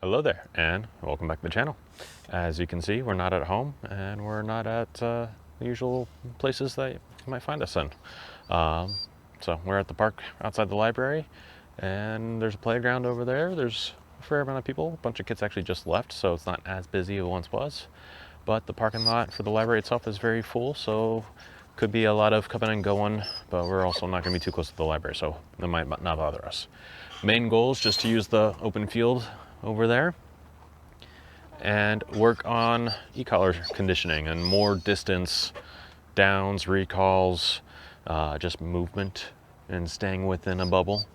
Hello there, and welcome back to the channel. As you can see, we're not at home, and we're not at the usual places that you might find us in. So we're at the park outside the library, and there's a playground over there. There's a fair amount of people. A bunch of kids actually just left, so it's not as busy as it once was. But the parking lot for the library itself is very full, so could be a lot of coming and going, but we're also not going to be too close to the library, so that might not bother us. Main goal is just to use the open field over there and work on e-collar conditioning and more distance, downs, recalls, just movement and staying within a bubble.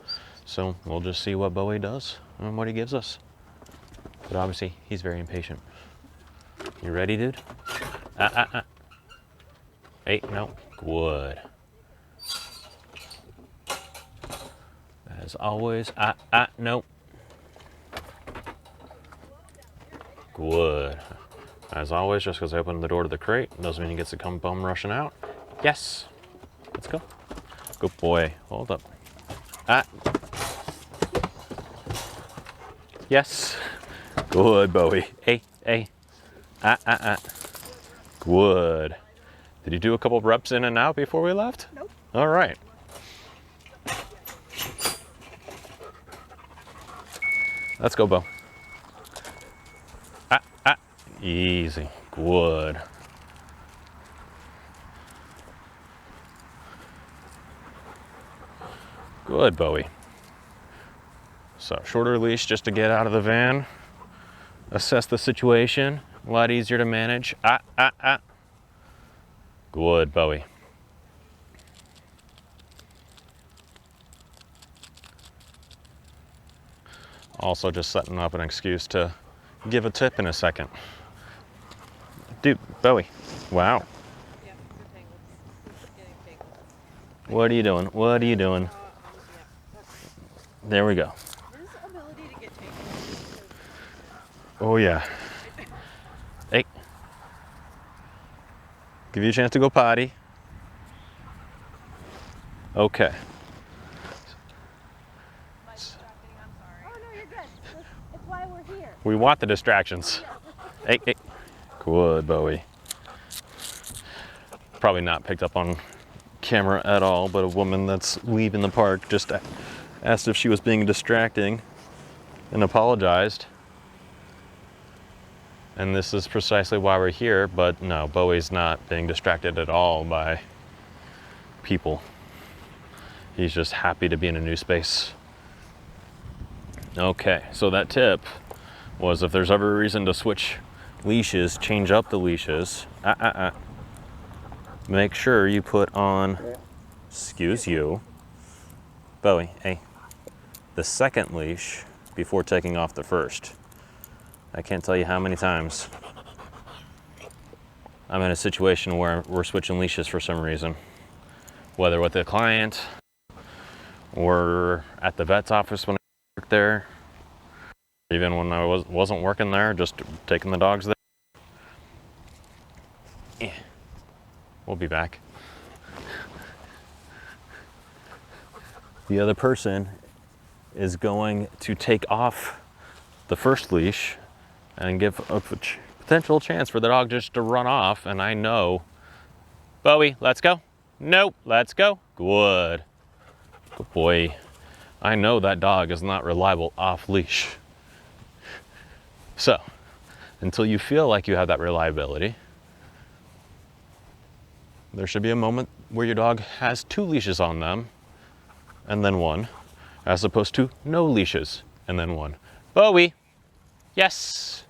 So we'll just see what Bowie does and what he gives us. But obviously he's very impatient. You ready, dude? Hey, no, good. As always, no. Good. As always, just because I opened the door to the crate doesn't mean he gets to come bum rushing out. Yes. Let's go. Good boy. Hold up. Yes. Good, Bowie. Hey. Good. Did you do a couple reps in and out before we left? Nope. All right. Let's go, Bo. Easy. Good. Good, Bowie. So, shorter leash just to get out of the van. Assess the situation. A lot easier to manage. Good, Bowie. Also just setting up an excuse to give a tip in a second. Dude, Bowie. Wow. Yeah, they're tangled. Getting tangled. What are you doing? What are you doing? Yeah. There we go. There's the ability to get tangled. Oh yeah. Hey. Give you a chance to go potty. Okay. Am I distracting? I'm sorry. Oh no, you're good. It's why we're here. We want the distractions. Hey. Good, Bowie. Probably not picked up on camera at all, but a woman that's leaving the park just asked if she was being distracting and apologized. And this is precisely why we're here, but no, Bowie's not being distracted at all by people. He's just happy to be in a new space. Okay, so that tip was if there's ever a reason to switch leashes, change up the leashes, make sure you put on, excuse you, Bowie, hey, the second leash before taking off the first. I can't tell you how many times I'm in a situation where we're switching leashes for some reason, whether with a client or at the vet's office when I worked there, even when I wasn't working there, just taking the dogs there. We'll be back. The other person is going to take off the first leash and give a potential chance for the dog just to run off, and I know, Bowie, let's go. Nope, let's go. Good. Good boy. I know that dog is not reliable off leash. So, until you feel like you have that reliability, there should be a moment where your dog has 2 leashes on them and then 1, as opposed to no leashes and then 1. Bowie, yes.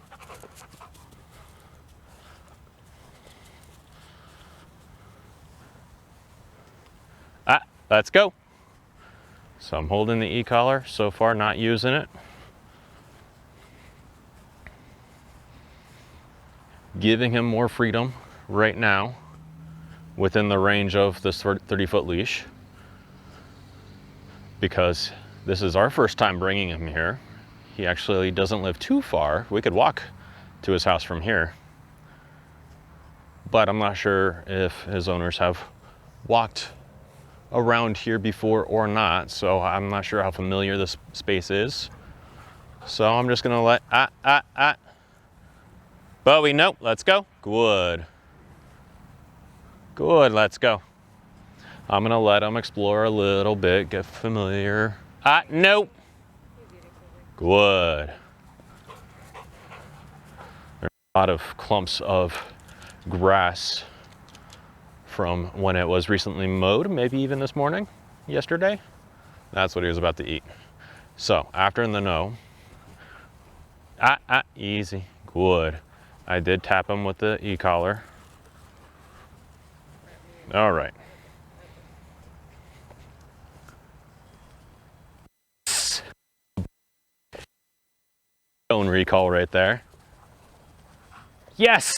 Let's go. So I'm holding the e-collar, so far not using it. Giving him more freedom right now within the range of this 30-foot leash, because this is our first time bringing him here. He actually doesn't live too far. We could walk to his house from here, but I'm not sure if his owners have walked around here before or not, so I'm not sure how familiar this space is. So I'm just gonna let, Bowie, nope, let's go. Good. Good, let's go. I'm gonna let him explore a little bit, get familiar. Nope. Good. There's a lot of clumps of grass from when it was recently mowed, maybe even this morning, yesterday. That's what he was about to eat. So after in the no, easy, good. I did tap him with the e-collar. All right. Tone recall right there. Yes.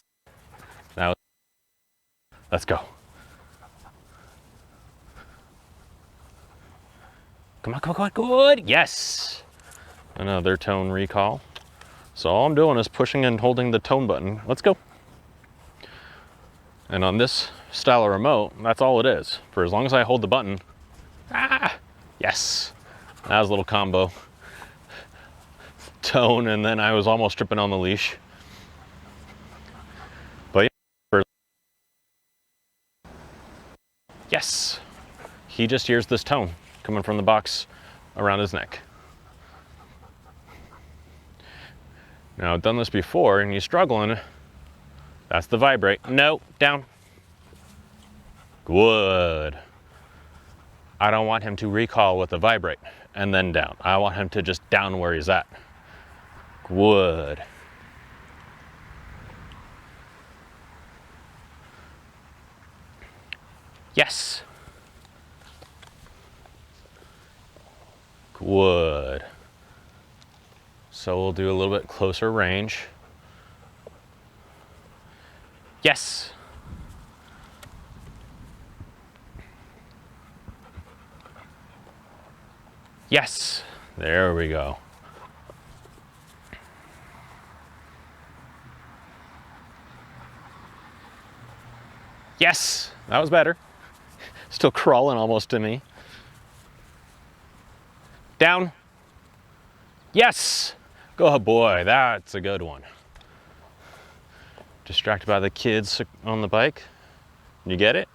Now, let's go. Come on, come on, come on, good. Yes. Another tone recall. So all I'm doing is pushing and holding the tone button. Let's go. And on this style of remote, that's all it is. For as long as I hold the button, yes. That was a little combo. Tone, and then I was almost tripping on the leash. But yeah, yes. He just hears this tone coming from the box around his neck. Now, I've done this before and he's struggling. That's the vibrate. No, down. Good. I don't want him to recall with the vibrate and then down. I want him to just down where he's at. Good. Yes. Good. So we'll do a little bit closer range. Yes. Yes. There we go. Yes. That was better. Still crawling almost to me. Down. Yes. Good boy. That's a good one. Distracted by the kids on the bike. You get it?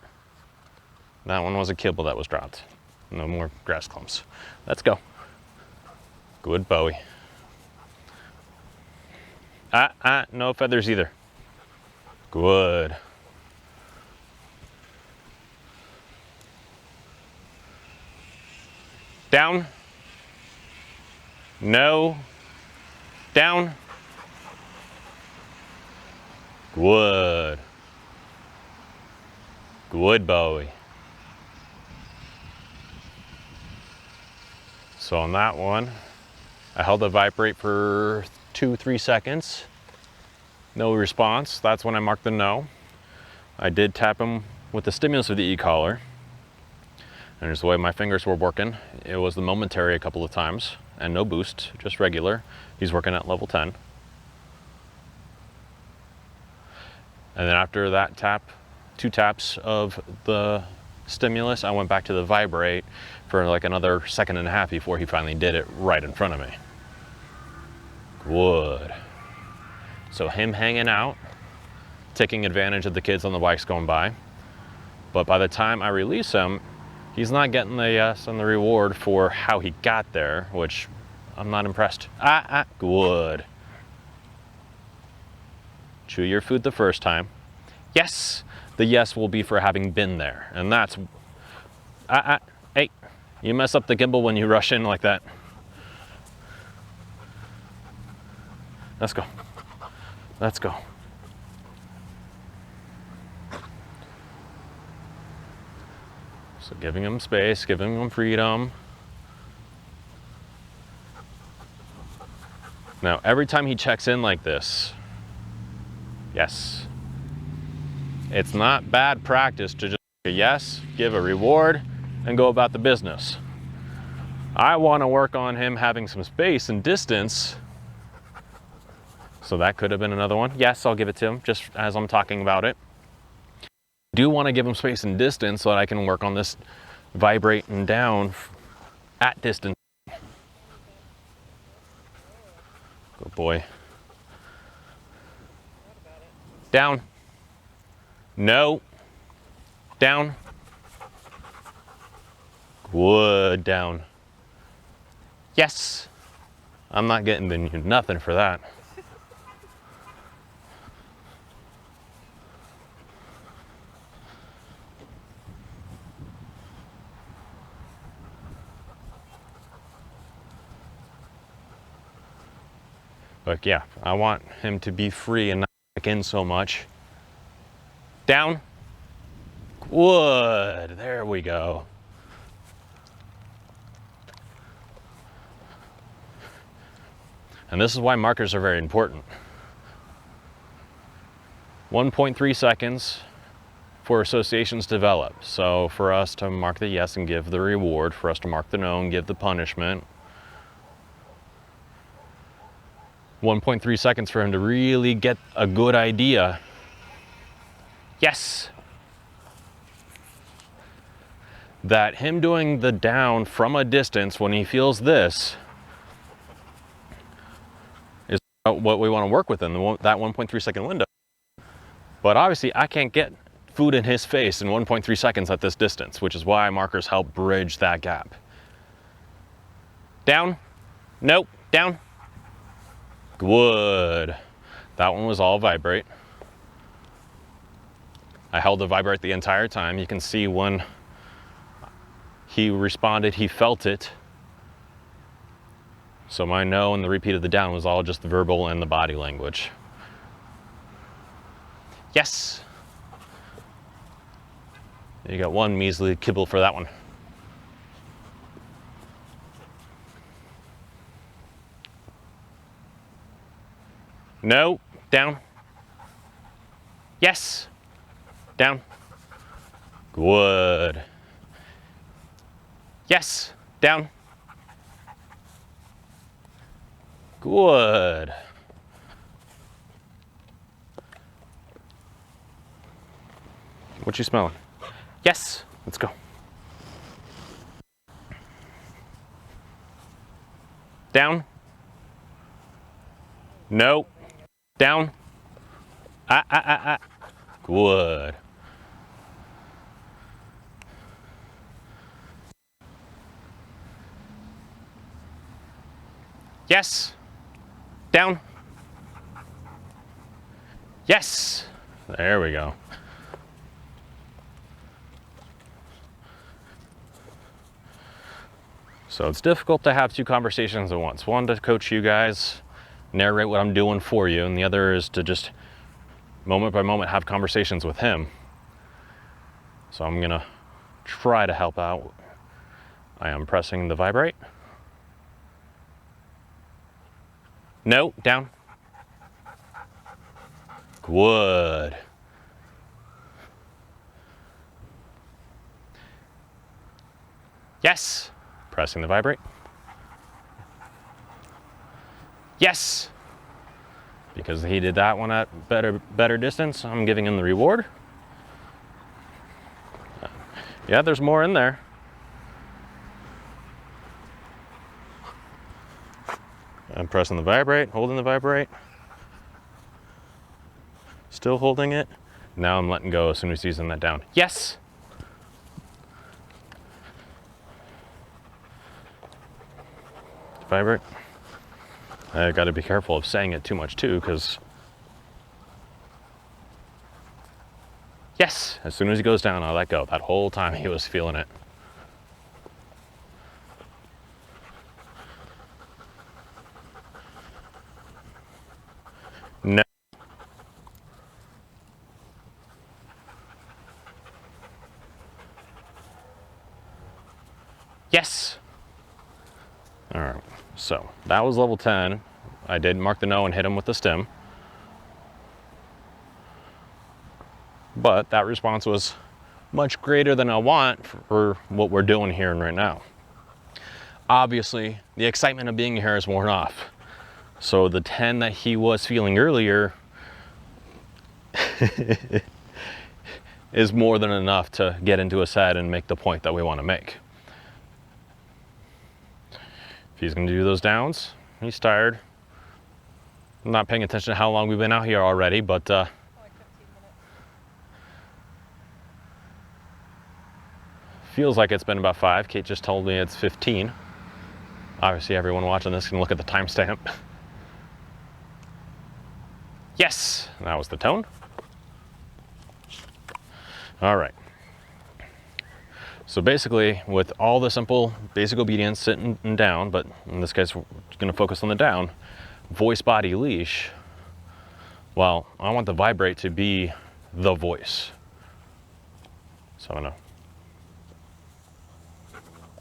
That one was a kibble that was dropped. No more grass clumps. Let's go. Good Bowie. No feathers either. Good. Down. No. Down. Good. Good Bowie. So on that one, I held the vibrate for 2-3 seconds. No response. That's when I marked the no. I did tap him with the stimulus of the e-collar. And just the way my fingers were working, it was the momentary a couple of times and no boost, just regular. He's working at level 10. And then after that tap, 2 taps of the stimulus, I went back to the vibrate for like another 1.5 seconds before he finally did it right in front of me. Good. So him hanging out, taking advantage of the kids on the bikes going by. But by the time I release him, he's not getting the yes and the reward for how he got there, which I'm not impressed. Good. Chew your food the first time. Yes, the yes will be for having been there. And that's, hey, you mess up the gimbal when you rush in like that. Let's go. Let's go. So giving him space, giving him freedom. Now, every time he checks in like this, yes, it's not bad practice to just say yes, give a reward, and go about the business. I want to work on him having some space and distance. So that could have been another one. Yes, I'll give it to him just as I'm talking about it. I do want to give him space and distance so that I can work on this vibrate and down at distance. Good boy. Down. No. Down. Good. Down. Yes. I'm not getting nothing for that. But yeah, I want him to be free and not back in so much. Down. Good. There we go. And this is why markers are very important. 1.3 seconds for associations to develop. So for us to mark the yes and give the reward, for us to mark the no and give the punishment. 1.3 seconds for him to really get a good idea. Yes. That him doing the down from a distance when he feels this is what we want to work within that 1.3 second window. But obviously I can't get food in his face in 1.3 seconds at this distance, which is why markers help bridge that gap. Down. Nope. Down. Good. That one was all vibrate. I held the vibrate the entire time. You can see when he responded, he felt it. So my no and the repeat of the down was all just the verbal and the body language. Yes. You got one measly kibble for that one. No. Down. Yes. Down. Good. Yes. Down. Good. What you smelling? Yes. Let's go. Down. No. Down. Good. Yes. Down. Yes. There we go. So it's difficult to have two conversations at once. One to coach you guys, narrate what I'm doing for you, and the other is to just moment by moment have conversations with him. So I'm gonna try to help out. I am pressing the vibrate. No, down. Good. Yes. Pressing the vibrate. Yes. Because he did that one at better distance, I'm giving him the reward. Yeah, there's more in there. I'm pressing the vibrate, holding the vibrate. Still holding it. Now I'm letting go as soon as he's in that down. Yes. Vibrate. I got to be careful of saying it too much too, because yes, as soon as he goes down, I let go. That whole time he was feeling it. No. Yes. All right. So that was level 10. I did mark the no and hit him with the stem. But that response was much greater than I want for what we're doing here and right now. Obviously, the excitement of being here is worn off. So the 10 that he was feeling earlier is more than enough to get into his head and make the point that we want to make. If he's going to do those downs, he's tired. I'm not paying attention to how long we've been out here already, but Like 15 minutes. feels like it's been about 5. Kate just told me it's 15. Obviously, everyone watching this can look at the timestamp. Yes, that was the tone. All right. So basically, with all the simple basic obedience, sitting and down, but in this case, we're going to focus on the down, voice, body, leash. Well, I want the vibrate to be the voice. So I'm going to,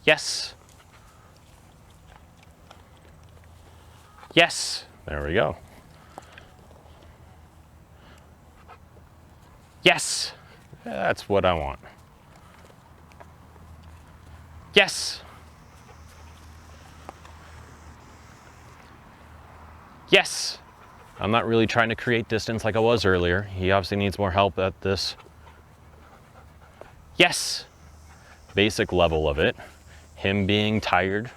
yes. Yes, there we go. Yes, that's what I want. Yes. Yes. I'm not really trying to create distance like I was earlier. He obviously needs more help at this. Yes. Basic level of it. Him being tired,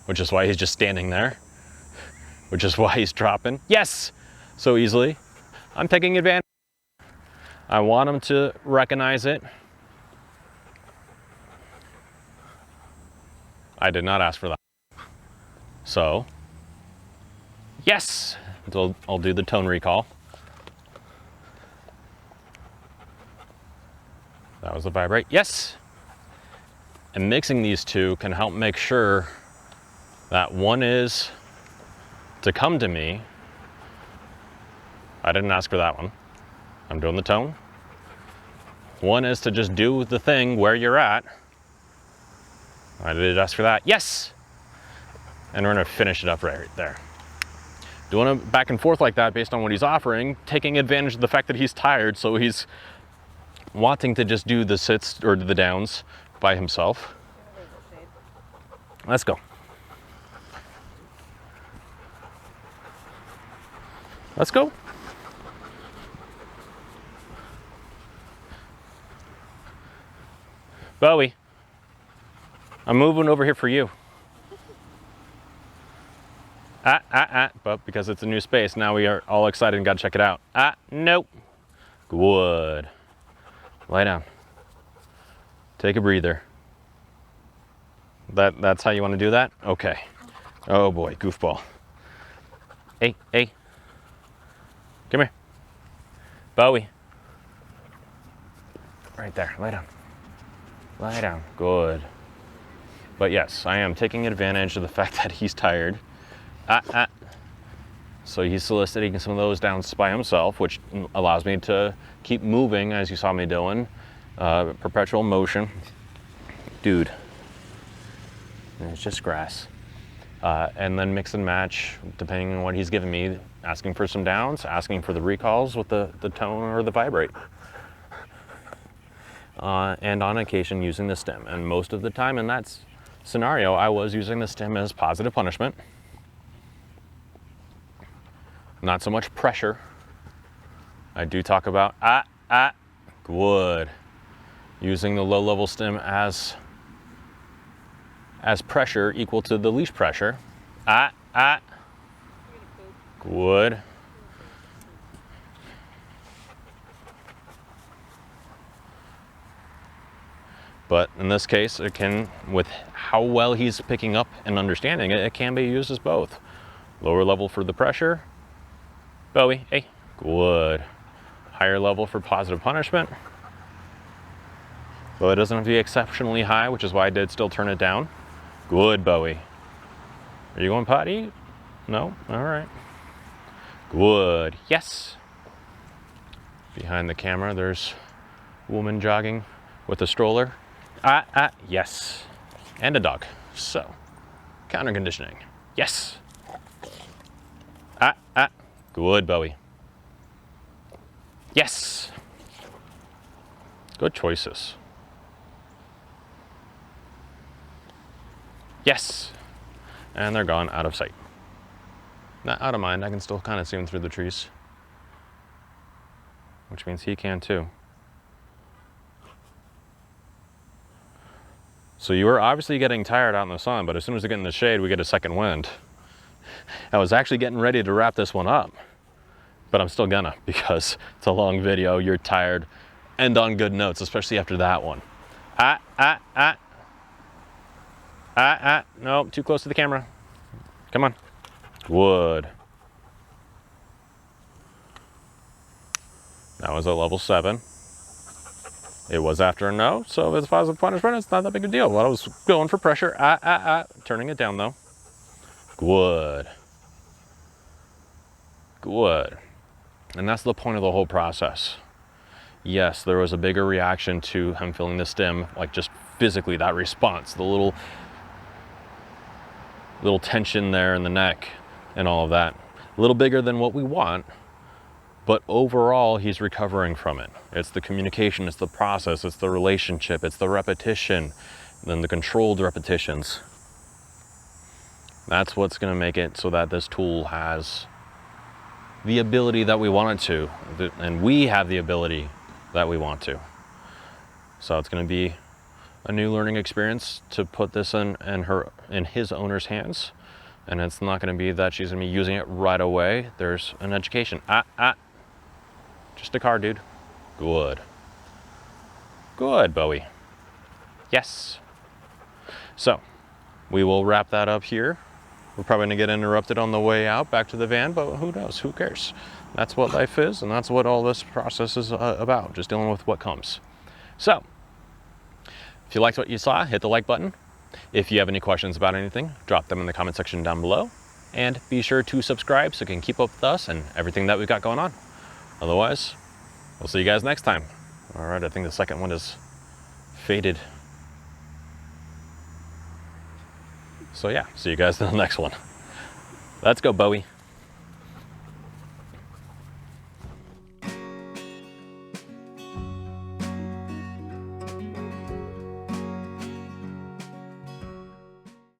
which is why he's just standing there, which is why he's dropping. Yes. So easily. I'm taking advantage. I want him to recognize it. I did not ask for that. So, yes. So I'll do the tone recall. That was the vibrate. Yes. And mixing these two can help make sure that one is to come to me. I didn't ask for that one. I'm doing the tone. One is to just do the thing where you're at. I did ask for that. Yes. And we're gonna finish it up right there. Doing it back and forth like that based on what he's offering, taking advantage of the fact that he's tired, so he's wanting to just do the sits or the downs by himself. Let's go. Let's go. Bowie, I'm moving over here for you. But because it's a new space, now we are all excited and gotta check it out. Nope. Good. Lie down. Take a breather. That's how you want to do that? Okay. Oh boy, goofball. Hey. Come here. Bowie. Right there, lie down. Lie down, good. But yes, I am taking advantage of the fact that he's tired. So he's soliciting some of those downs by himself, which allows me to keep moving, as you saw me doing. Perpetual motion. Dude. And it's just grass. And then mix and match, depending on what he's giving me, asking for some downs, asking for the recalls with the tone or the vibrate. And on occasion using the stem. And most of the time in that scenario, I was using the stem as positive punishment. Not so much pressure. I do talk about good. Using the low level stem as pressure equal to the leash pressure. Good. But in this case, it can, with how well he's picking up and understanding it, it can be used as both. Lower level for the pressure. Bowie, hey, good. Higher level for positive punishment. Though it doesn't have to be exceptionally high, which is why I did still turn it down. Good, Bowie. Are you going potty? No? All right. Good. Yes. Behind the camera, there's a woman jogging with a stroller. Yes. And a dog. So, counter conditioning. Yes. Good, Bowie. Yes. Good choices. Yes. And they're gone out of sight. Not out of mind, I can still kind of see them through the trees. Which means he can too. So you were obviously getting tired out in the sun, but as soon as we get in the shade, we get a second wind. I was actually getting ready to wrap this one up, but I'm still gonna because it's a long video, you're tired, end on good notes, especially after that one. No, too close to the camera. Come on. Wood. That was a level 7. It was after a no, so if it's positive punishment, it's not that big a deal. Well, I was going for pressure. Turning it down though. Good. Good. And that's the point of the whole process. Yes, there was a bigger reaction to him feeling the stim, like just physically, that response, the little tension there in the neck and all of that. A little bigger than what we want, but overall he's recovering from it. It's the communication, it's the process, it's the relationship, it's the repetition, then the controlled repetitions. That's what's going to make it so that this tool has the ability that we want it to, and we have the ability that we want to. So it's going to be a new learning experience to put this in his owner's hands, and it's not going to be that she's going to be using it right away. There's an education. Just a car, dude. Good. Good, Bowie. Yes. So we will wrap that up here. We're probably gonna get interrupted on the way out back to the van, but who knows? Who cares? That's what life is, and that's what all this process is about, just dealing with what comes. So if you liked what you saw, hit the like button. If you have any questions about anything, drop them in the comment section down below, and be sure to subscribe so you can keep up with us and everything that we've got going on. Otherwise, we'll see you guys next time. All right, I think the second one is faded. So yeah, see you guys in the next one. Let's go, Bowie.